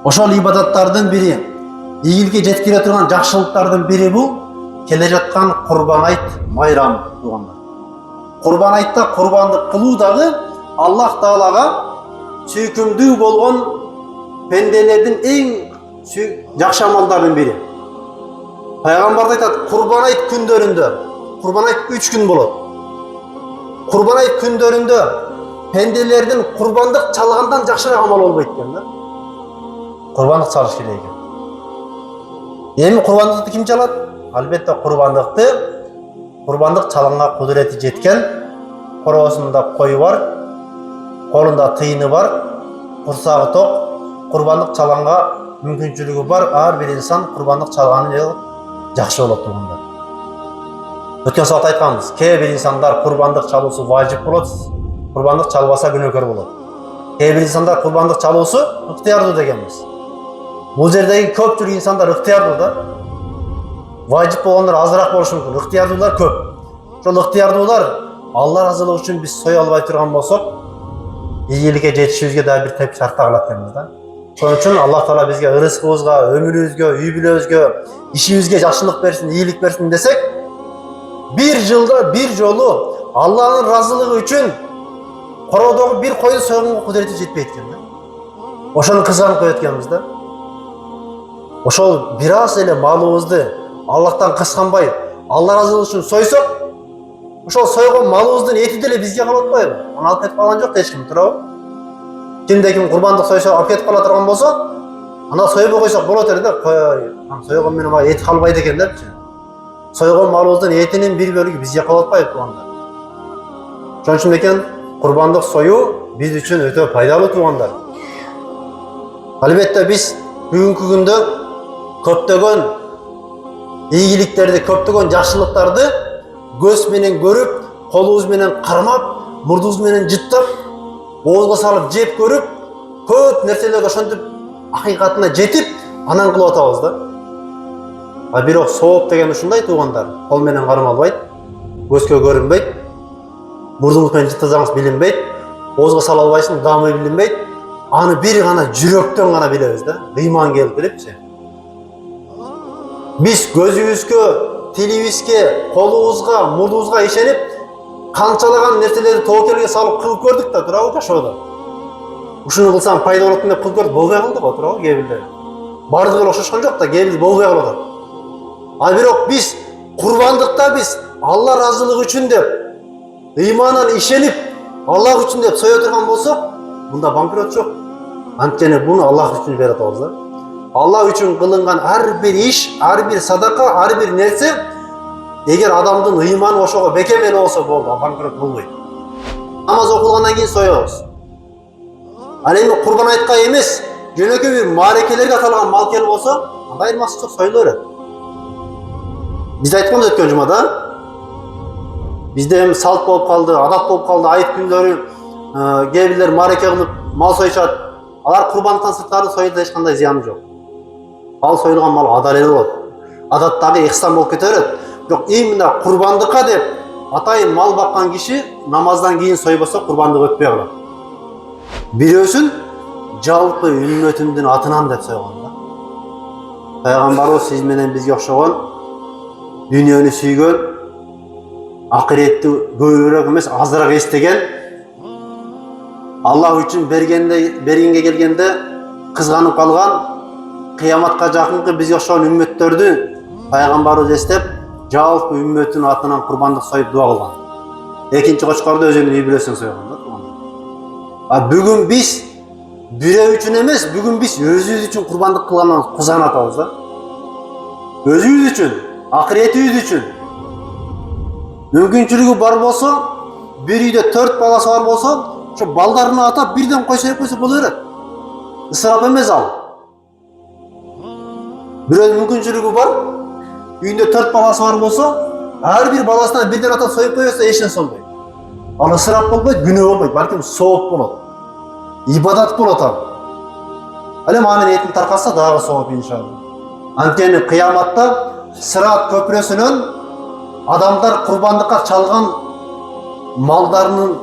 Ошол ибадаттардын бири, ийгиликке жеткире турган жакшылыктардын бири бул келе жаткан Курбан айт майрамы туугандар. Курбан айтта курбандык кылуу дагы Аллах Таалага сүйкүмдүү болгон пенделердин эң жакшы амалдардын бири. Пайгамбар айтат, Курбан айт күндөрүндө, Курбан айт 3 күн болот. Курбан айт күндөрүндө пенделердин курбандык чалгандан жакшыраак амал болбойт экен да. Курбандык чалыш керек экен. Эми курбандыкты ким чалат? Албетте курбандык чалганга кудурети жеткен, короосунда кою бар, колунда тыйыны бар, курсагы ток, курбандык чалганга мүмкүнчүлүгү бар ар бир инсан курбандык чалганы жакшы болот туугандар. Өткөн саат айтканбыз, кээ бир инсандар курбандык чалуусу важип болот, курбандык чалбаса күнөөкөр болот. Кээ бир инсандар курбандык чалуусу ыктыярдуу дегенбиз. Бул жердеги көпчүлүк инсандар ыктыярдуу да. Важип болгондор азыраак болушу мүмкүн, ыктыярдуулар көп. Ошол ыктыярдуулар Алла ыраазылыгы үчүн биз сой албай турган болсок, ийгиликке жетишибизге да бир тепкич артта калат экенбиз да. Ошон үчүн Аллах Таала бизге ырыскыбызга, өмүрүбүзгө, үй бүлөбүзгө, ишибизге жакшылык берсин, ийгилик берсин десек, бир жылда бир жолу Алланын ыраазылыгы үчүн короодогу бир койду сойгонго кудурети жетпейт экен да. Ошону кызганып коет экенбиз да. Ошол бир аз эле малыбызды Аллахтан кысканбай, Алла ыраазылыгы үчүн сойсок, ошол сойгон малыбыздын эти деле бизге калып атпайбы? Аны алып кетип калган жок да эч ким, туурабы? Кимде ким курбандык сойсо алып кетип кала турган болсо, ана сойбой койсок болот эле да. Сойгон менен мага эти калбайт экен депчи. Сойгон малыбыздын этинин бир бөлүгү бизге калып атпайбы туугандар? Ошон үчүн экен курбандык союу биз үчүн өтө пайдалуу туугандар. Албетте биз бүгүнкү күндө көптөгөн ийгиликтерди, көптөгөн жакшылыктарды көз менен көрүп, колубуз менен кармап, мурдубуз менен жыттап, оозго салып жеп көрүп, көп нерселерге ошентип акыйкатына жетип, анан кылып атабыз да. А бирок сооп деген ушундай туугандар, кол менен кармалбайт, көзгө көрүнбөйт, мурдуңуз менен жыттасаңыз билинбейт, оозго сала албайсың, даамы билинбейт. Аны бир гана жүрөктөн гана билебиз да, ыйман келип билипчи. Биз көзүбүзгө, тилибизге, колубузга, мурдубузга ишенип, канчалаган нерселерди тобокелге салып кылып көрдүк да, туурабы жашоодо. Ушуну кылсам пайда болот деп кылып көрдүк, болбой калды го, туурабы кээ бирлер. Бардыгы эле окшошкон жок да, кээ бир болбой калып атат. А бирок биз курбандыкта биз Алла ыраазылыгы үчүн деп, ыймандан ишенип, Аллах үчүн деп сое турган болсок, мында банкрот жок. Анткени буну Аллах үчүн берип атабыз да. Аллах үчүн кылынган ар бир иш, ар бир садака, ар бир нерсе, эгер адамдын ыйманы ошого бекем эле болсо болду, банкрот болбойт. Намаз окулгандан кийин соебуз. Ал эми курбан айтка эмес, жөнөкөй бир маарекелерге аталган мал келип болсо, анда айырмасы жок, союла берет. Биз айтканбыз өткөн жумада, бизде эми салт болуп калды, адат болуп калды, айт күндөрү кээ бирлер маареке кылып мал союшат. Алар курбандыктан сырткары союлса эч кандай зыяны жок. Ал союлган мал адал эле болот. Адаттагы ихсан болуп кете берет. Бирок именно курбандыкка деп атайын мал баккан киши намаздан кийин сойбосо курбандык өтпөй калат. Бирөөсүн жалпы үммөтүмдүн атынан деп сойгон да. Пайгамбарыбыз сиз менен бизге окшогон дүйнөнү сүйгөн, акыретти көбүрөөк эмес азыраак эстеген, Аллах үчүн бергенге келгенде кызганып калган, кыяматка жакынкы бизге окшогон үммөттөрдү пайгамбарыбыз эстеп, жалпы үммөттүн атынан курбандык союп дуа кылган. Экинчи кочкорду өзүнүн үй бүлөсүнө сойгон да. А бүгүн биз бирөө үчүн эмес, бүгүн биз өзүбүз үчүн курбандык кылгандан кызганып атабыз да. Өзүбүз үчүн, акыретибиз үчүн. Мүмкүнчүлүгү бар болсо, бир үйдө 4 баласы бар болсо, ошо балдарына атап бирден койсо боло берет. Ысырап эмес ал. Бирөөнүн мүмкүнчүлүгү бар, үйүндө 4 баласы бар болсо, ар бир баласына бирден атап союп койсо эч нерсе болбойт. Ал ысырап болбойт, күнөө болбойт, балким сооп болот. Ибадат болот ал. Ал эми анын этин таркатса дагы сооп иншалла. Анткени кыяматта Сырат көпүрөсүнөн адамдар курбандыкка чалган малдарынын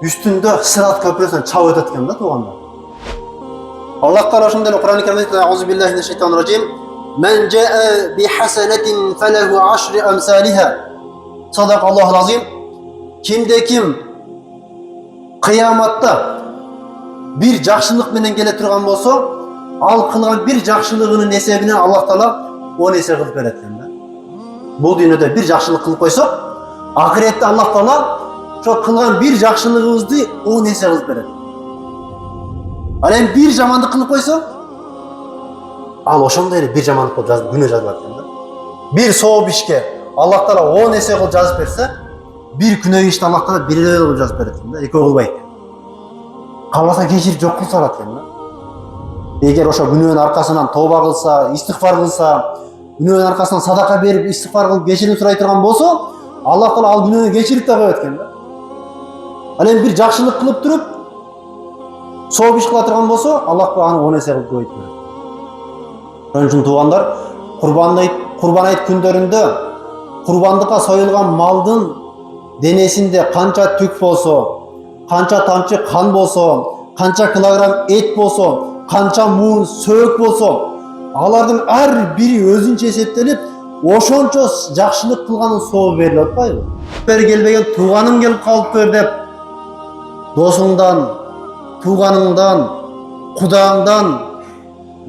үстүндө Сырат көпүрөсүнөн чабып өтөт экен да туугандар. Allah Teala ошондой эле Кур'ан-ы Каримде "Аузу биллахи минеш шайтанир ражим. Мен жаа би хасанатин фалаху ашри амсалиха." Садақаллахул азим. Кимде-ким кыяматта bir жакшылык менен келе турган болсо, ал кылган bir жакшылыгынын эсебинен Аллах Таала 10 эсе кылып берет экен да. Бул дүйнөдө bir жакшылык кылып койсок, ахиретте Аллах Таала ошо кылган bir жакшылыгыбызды 10 эсе кылып берет. Ал эми bir жамандык кылып койсо, ал ошондой эле bir жамандык кылып жазып күнөө жазылат экен да. Bir сооп ишке Аллах Таала 10 эсе кылып жазып берсе, bir күнөө ишти Аллах Таала 1 эле кылып жазып берет экен да, экөө кылбайт. Калбаса кечирип жок кылып салат экен да. Эгер ошо күнөөнүн аркасынан тооба кылса, истигфар кылса, күнөөнүн аркасынан садака берип, истигфар кылып кечирим сурай турган болсо, Аллах Таала ал күнөөнү кечирип да коет экен да. Ал эми bir жакшылык кылып туруп, сооп иш кыла турган болсо, Аллах Таала аны 10 эсе кылып көбөйтүп берет. Ошон үчүн туугандар, Курбан айт күндөрүндө курбандыкка союлган малдын денесинде канча түк болсо, канча тамчы кан болсо, канча килограмм эт болсо, канча муун сөөк болсо, алардын ар бири өзүнчө эсептелип, ошончо жакшылык кылганын сообу берилип атпайбы? Бери келбеген тууганым келип калыптыр деп, досуңдан, тууганыңдан, кудаңдан,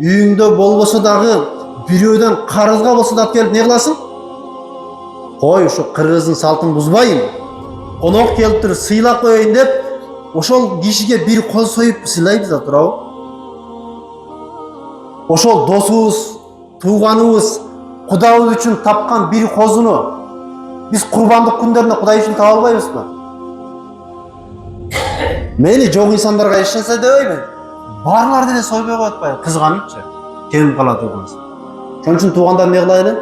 үйүңдө болбосо дагы бирөөдөн карызга болсо да келип не кыласың? Кой, ушу кыргыздын салтын бузбайын. Конок келиптир, сыйлап коеюн деп, ошол кишиге bir кол союп сыйлайбыз да турабы? Ошол досубуз, тууганыбыз, Кудабыз үчүн тапкан bir козуну биз курбандык күндөрүндө Кудай үчүн таба албайбызбы? Мейли жок инсандарга ишенсе дебеймин. Барлар деле сойбой коет атпайбы? Кызганыччы. Кем кала тургансыз. Ошон үчүн туугандар эмне кылайлы?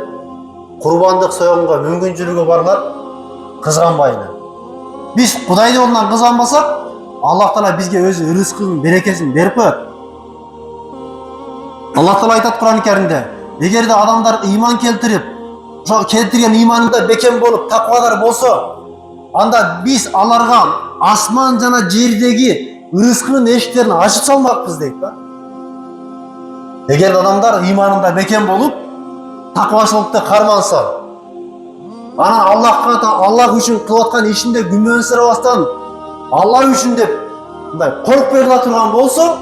Курбандык сойгонго мүмкүнчүлүгү барлар кызганбайлы. Биз Кудайды олунан кызганбасак, Аллах Таала бизге өзү рызкынын берекесин берип коет. Аллах Таала айтат Кур'ан-ы Каримде, эгерде адамдар ыйман келтирип, ошо келтирген ыйманында бекем болуп, таквадар болсо, анда биз аларга асман жана жердеги рызкынын эшиктерин ачып салмакпыз дейт да. Эгер адамдар ыйманында бекем болуп, таквачылыкты карманса, анан Аллах үчүн кылып аткан ишинде күмөнсүрөбастан, Аллах үчүн деп мындай коркпой кыла турган болсо,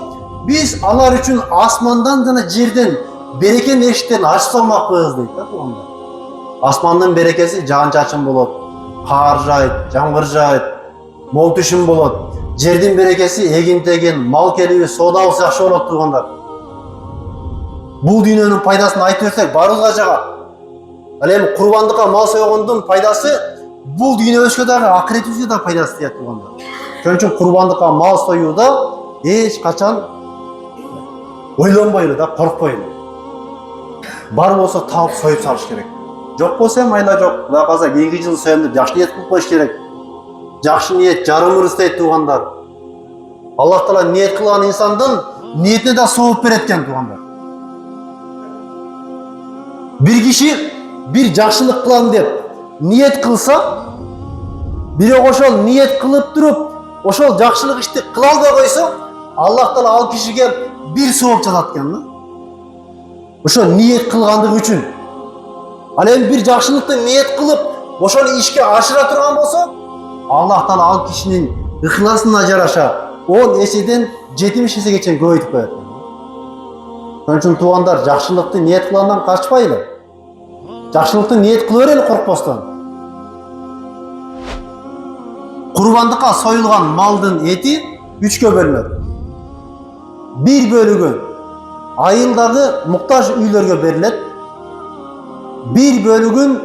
биз алар үчүн асмандан жана жерден берекенин эшиктерин ачып салмакпыз дейт да туугандар. Асмандын берекеси жаан-чачын болот, кар жайт, жамгыр жайт, мол түшүм болот. Жердин берекеси эгин-тегин, мал келиби, соодабыз жакшы болот туугандар. Бул дүйнөнүн пайдасын айтып берсек баарыбызга жагат. Ал эми курбандыкка мал сойгондун пайдасы бул дүйнөбүзгө дагы, акыретибизге да пайдасы тиет туугандар. Ошон үчүн курбандыкка мал союуда эч качан ойлонбойлу да, коркпойлу. Бар болсо таап союп салыш керек. Жок болсо майла жок. Кудай калса кийинки жылы соем деп жакшы ниет кылып коюш керек. Жакшы ниет жарым ырыс дейт туугандар. Аллах Таала ниет кылган инсандын ниетине да сооп берет экен туугандар. Bir kişi bir жакшылык кылам деп ниет кылса, бирок ошол ниет кылып туруп, ошол жакшылык ишти кыла албай койсо, Аллах Таала ал кишиге bir сооп жазат экен да. Ошо ниет кылгандыгы үчүн. Ал эми bir жакшылыкты ниет кылып, ошону ишке ашыра турган болсо, Аллах Таала ал кишинин ыхласына жараша 10 эседен 70 эсеге чейин көбөйтүп коет. Ошон үчүн туугандар, жакшылыкты ниет кылгандан качпайлы. Жакшылыкты ниет кыла берели коркпостон. Курбандыкка союлган малдын эти 3кө бөлүнөт. Bir бөлүгү айылдагы муктаж үйлөргө берилет. Bir бөлүгүн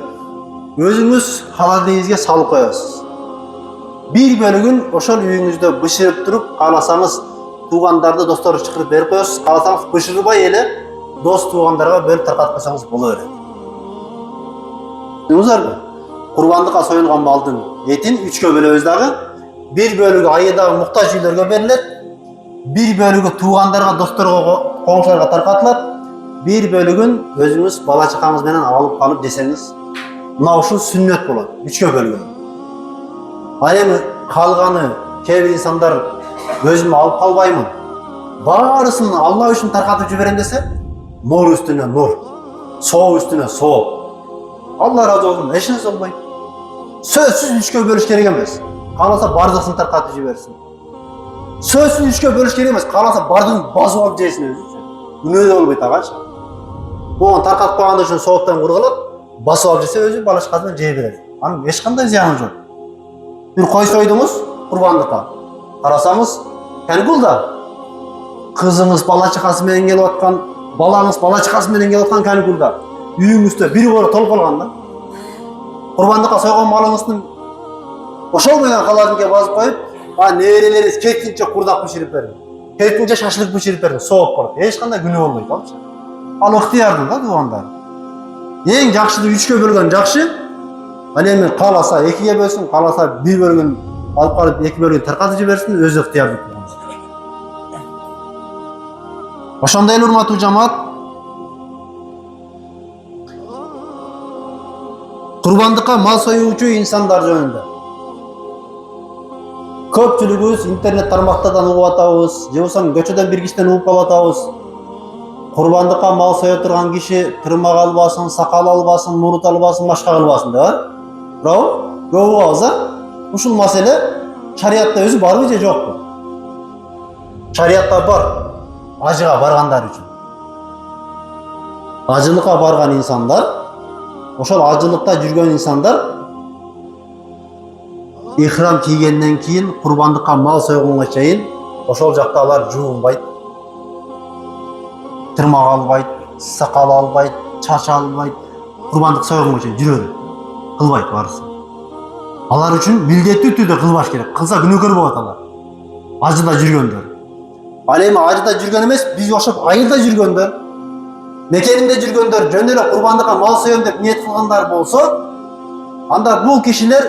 өзүңүз холодильникке салып коесуз. Bir бөлүгүн ошол үйүңүздө бышырып туруп, кааласаңыз туугандарды, досторду чакырып берип коесуз. Кааласаңыз бышырбай эле дос туугандарга бөлүп таркатып койсоңуз боло берет. Туңуздарбы? Курбандыкка союлган малдын этин 3кө бөлөбүз дагы. Bir бөлүгү айылдагы муктаж үйлөргө берилет. Bir бөлүгү туугандарга, досторго, коңшуларга таркатылат. Bir бөлүгүн өзүңүз бала чакаңыз менен алып калып жесеңиз, мына ушул сүннөт болот. 3кө бөлгөн. Ал эми калганы кээ бир инсандар өзүм алып калбаймын, Barысын Allah үшін тарқатып жіберем десе, нұр үстіне нұр, соғ үстіне соғ. Allah разы болсын, ешнәрсе болмайды. Сөзсіз үшке бөліш керек емес. Қаласа бардығын тарқатып жіберсін. Сөзсіз үшке бөліш керек емес. Қаласа бардығын басып алып жейсін өзі. Үне де болмайды ағашы. Оған тарқатып қойғанда үшін соғыттан құрғылап, басып алып жесе өзі балашқасынан жей береді. Аның ешқандай зияны жоқ. Bir қой сойдыңыз құрбандыққа. Қарасаңыз, кәнекулда. Қызыңыз бала-шағасымен келіп отқан, балаңыз бала-шағасымен келіп отқан кәнекулда. Үйіңізде бір қора толып қалғанда. Құрбандыққа сойған малыңыздың ошол менен қаладынке басып қойып, неберелеріңіз кеткенше құрдақ пішіріп берді. Кеткенше шашлық пішіріп берді, соғып қалып. Ешқандай күнә болмайды. Ал ықтиярдың да туғандар. Ең жақшыды үшке бөлген жақшы. Ал эми қаласа екіге бөлсін, қаласа бір бөлген алып қалып екі бөлген тарқатып жіберсін, өзі ықтиярды. Ошондой эле урматтуу жамаат, құрбандыққа мал союучу инсандар жөнүндө көпчүлүгүбүз интернет тармактардан угуп атабыз, же болбосо көчөдөн бир кишиден угуп калып атабыз. Құрбандыққа мал соя турган киши тырмак албасын, сакал албасын, мурут албасын, башка кылбасын деп. Бирок көп угабыз, ушул маселе шариятта өзү барбы же жокпу? Шариятта бар. Ажыга баргандар үчүн. Ажылыкка барган инсандар, ошол ажылыкта жүргөн инсандар ихрам кийгенден кийин курбандыкка мал сойгонго чейин ошол жакта алар жуунбайт, тырмак албайт, сакал албайт, чач албайт, курбандык сойгонго чейин жүрөдү. Кылбайт барысын. Алар үчүн милдеттүү түрдө кылбаш керек. Кылса күнөөкөр болот алар. Ажыда жүргөндөр. Ал эми ажыда жүргөн эмес, биз ошоп айылда жүргөндөр, мекенинде жүргөндөр жөн эле курбандыкка мал соём деп ниет кылгандар болсо, анда бул кишилер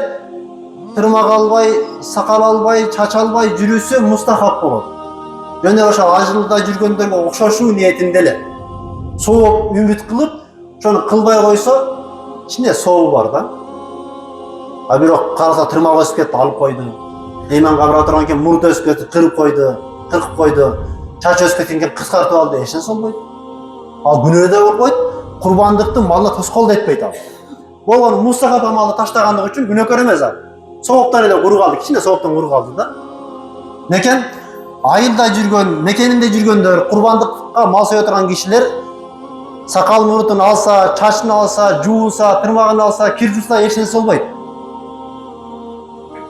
тырмак албай, сакал албай, чач албай жүрүсө мустахап болот. Жөн эле ошо ажылда жүргөндөргө окшошуу ниетинде эле сооп үмүт кылып, ошону кылбай койсо, ичинде сообу бар да. А бирок караса тырмак өсүп кетти, алып койду. Эйман кабыра турган экен, мурут өсүп кетти, кырып койду. Чач өсүп кеткен кыскартып алды, эч нерсе болбойт. Ал күнөө да болбойт, курбандыкты малына тоскоол да этпейт ал. Болгону мустахап амалды таштагандык үчүн күнөөкөр эмес ал. Сооптан эле куру калды, кичине сооптон куру калды да. Некен айылда жүргөн, мекенинде жүргөндөр, курбандыкка мал сое турган кишилер сакал мурутун алса, чачын алса, жуунса, тырмагын алса, кир жуса эч нерсе болбойт.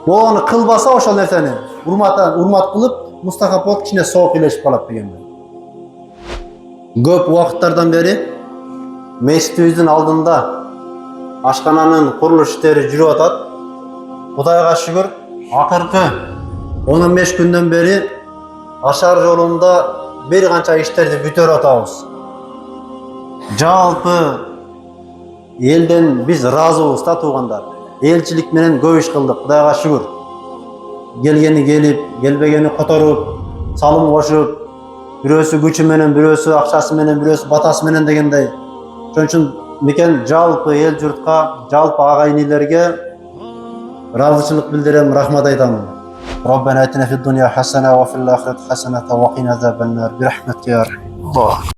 Болгону кылбаса ошол нерсени урмат кылып, мустахап болуп кичине сооп илешип калат дегенде. Көп убакыттардан бери мешитибиздин алдында ашкананын курулуш иштери жүрүп атат. Кудайга шүгүр, акыркы 15 күндөн бери Ашар жолунда бир канча иштерди бүтөрүп атабыз. Жалпы элден биз ыраазыбыз да туугандар. Элчилик менен көп иш кылдык, Кудайга шүгүр. Келгени келип, келбегени которуп, салым кошуп, бирөөсү күчү менен, бирөөсү акчасы менен, бирөөсү батасы менен дегендей. Ошон үчүн мекен жалпы эл журтка, жалпы агайнилерге ыраазычылык билдирем, рахмат айтам. ربنا آتنا في الدنيا حسنة وفي الآخرة حسنة وقنا عذاب النار برحمتك يا أرحم الله.